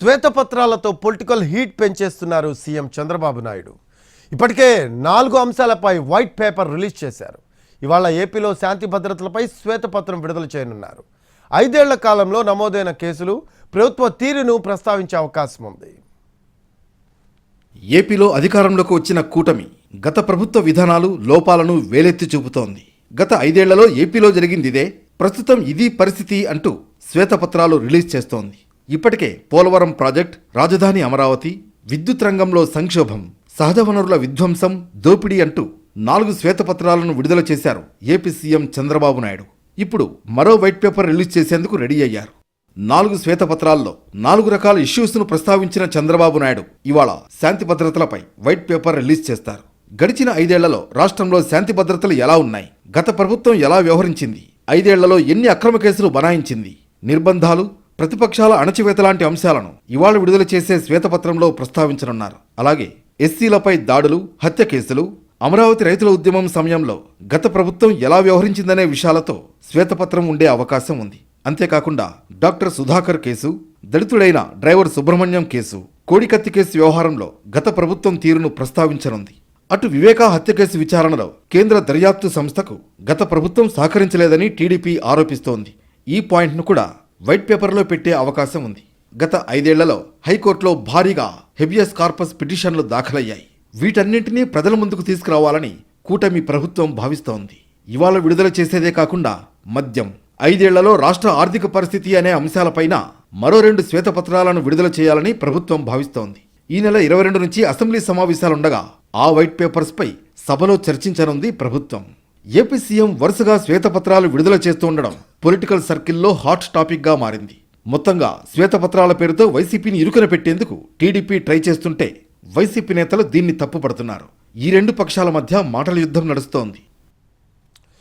శ్వేతపత్రాలతో political heat పెంచేస్తున్నారు CM Chandrababu Naidu. ఇప్పటికే 4 అంశాలపై వైట్ పేపర్ రిలీజ్ చేశారు. ఇవాళ ఏపీలో శాంతి భద్రతలపై శ్వేతపత్రం విడుదల చేయనున్నారు. 5 ఏళ్ల కాలంలో నమోదైన కేసులు, ప్రభుత్వ తీరును ప్రస్తావించే అవకాశం ఉంది. ఏపీలో అధికారంలోకి వచ్చిన కూటమి గత ప్రభుత్వ విధానాలు, లోపాలను వేలెత్తి చూపుతోంది. గత 5 ఏళ్లలో ఏపీలో జరిగిందిదే, ప్రస్తుతం ఇది పరిస్థితి అంటూ శ్వేతపత్రాలు రిలీజ్ చేస్తోంది. ఇప్పటికే పోలవరం ప్రాజెక్ట్, రాజధాని అమరావతి, విద్యుత్ రంగంలో సంక్షోభం, సహజ వనరుల విధ్వంసం, దోపిడీ అంటూ 4 శ్వేతపత్రాలను విడుదల చేశారు ఏపీ సీఎం చంద్రబాబు నాయుడు. ఇప్పుడు మరో వైట్ పేపర్ రిలీజ్ చేసేందుకు రెడీ అయ్యారు. 4 శ్వేతపత్రాల్లో 4 రకాల ఇష్యూస్ను ప్రస్తావించిన చంద్రబాబు నాయుడు ఇవాళ శాంతి భద్రతలపై వైట్ పేపర్ రిలీజ్ చేస్తారు. గడిచిన 5 ఏళ్లలో రాష్ట్రంలో శాంతి భద్రతలు ఎలా ఉన్నాయి, గత ప్రభుత్వం ఎలా వ్యవహరించింది, 5 ఏళ్లలో ఎన్ని అక్రమ కేసులు బనాయించింది, నిర్బంధాలు, ప్రతిపక్షాల అణచివేత లాంటి అంశాలను ఇవాళ విడుదల చేసే శ్వేతపత్రంలో ప్రస్తావించనున్నారు. అలాగే ఎస్సీలపై దాడులు, హత్య కేసులు, అమరావతి రైతుల ఉద్యమం సమయంలో గత ప్రభుత్వం ఎలా వ్యవహరించిందనే విషయాలతో శ్వేతపత్రం ఉండే అవకాశం ఉంది. అంతేకాకుండా డాక్టర్ సుధాకర్ కేసు, దళితుడైన డ్రైవర్ సుబ్రహ్మణ్యం కేసు, కోడికత్తి కేసు వ్యవహారంలో గత ప్రభుత్వం తీరును ప్రస్తావించనుంది. అటు వివేకా హత్య కేసు విచారణలో కేంద్ర దర్యాప్తు సంస్థకు గత ప్రభుత్వం సహకరించలేదని టీడీపీ ఆరోపిస్తోంది. ఈ పాయింట్ను కూడా వైట్ పేపర్లో పెట్టే అవకాశం ఉంది. గత 5 ఏళ్లలో హైకోర్టులో భారీగా హెబియస్ కార్పస్ పిటిషన్లు దాఖలయ్యాయి. వీటన్నింటినీ ప్రజల ముందుకు తీసుకురావాలని కూటమి ప్రభుత్వం భావిస్తోంది. ఇవాళ విడుదల చేసేదే కాకుండా మద్యం, 5 ఏళ్లలో రాష్ట్ర ఆర్థిక పరిస్థితి అనే అంశాలపైన మరో 2 శ్వేతపత్రాలను విడుదల చేయాలని ప్రభుత్వం భావిస్తోంది. ఈ నెల 22 నుంచి అసెంబ్లీ సమావేశాలుండగా ఆ వైట్ పేపర్స్ పై సభలో చర్చించనుంది ప్రభుత్వం. ఏపీ సీఎం వరుసగా శ్వేతపత్రాలు విడుదల చేస్తుండడం పొలిటికల్ సర్కిల్లో హాట్ టాపిక్ గా మారింది. మొత్తంగా శ్వేతపత్రాల పేరుతో వైసీపీని ఇరుకున పెట్టేందుకు టీడీపీ ట్రై చేస్తుంటే వైసీపీ నేతలు దీన్ని తప్పుపడుతున్నారు. ఈ 2 పక్షాల మధ్య మాటల యుద్ధం నడుస్తోంది.